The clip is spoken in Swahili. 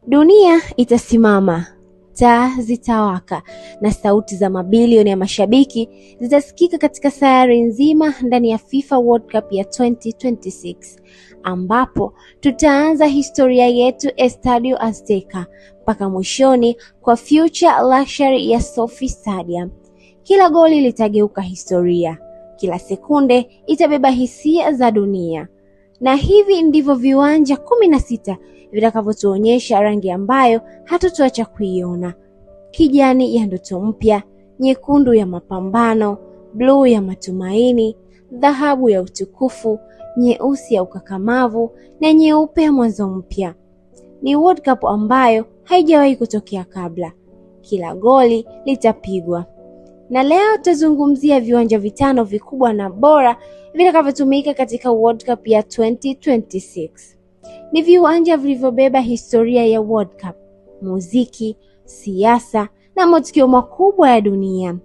Dunia itasimama, taa zitawaka na sauti za mabilioni ya mashabiki zitasikika katika sayari nzima ndani ya FIFA World Cup ya 2026, ambapo tutaanza historia yetu Estadio Azteca mpaka mwishoni kwa Future Luxury ya SoFi Stadium. Kila goli litageuka historia, kila sekunde itabeba hisia za dunia. Na hivi ndivyo viwanja 16 vitakavyotuonyesha rangi ambayo hatutoacha kuiona: kijani ya ndoto mpya, nyekundu ya mapambano, bluu ya matumaini, dhahabu ya utukufu, nyeusi ya ukakamavu na nyeupe ya mwanzo mpya. Ni World Cup ambayo haijawahi kutokea kabla. Kila goli litapigwa. Na leo tutazungumzia viwanja 5 vikubwa na bora vitakavyotumika katika World Cup ya 2026. Ni viwanja vilivyobeba historia ya World Cup, muziki, siasa na matukio makubwa ya dunia.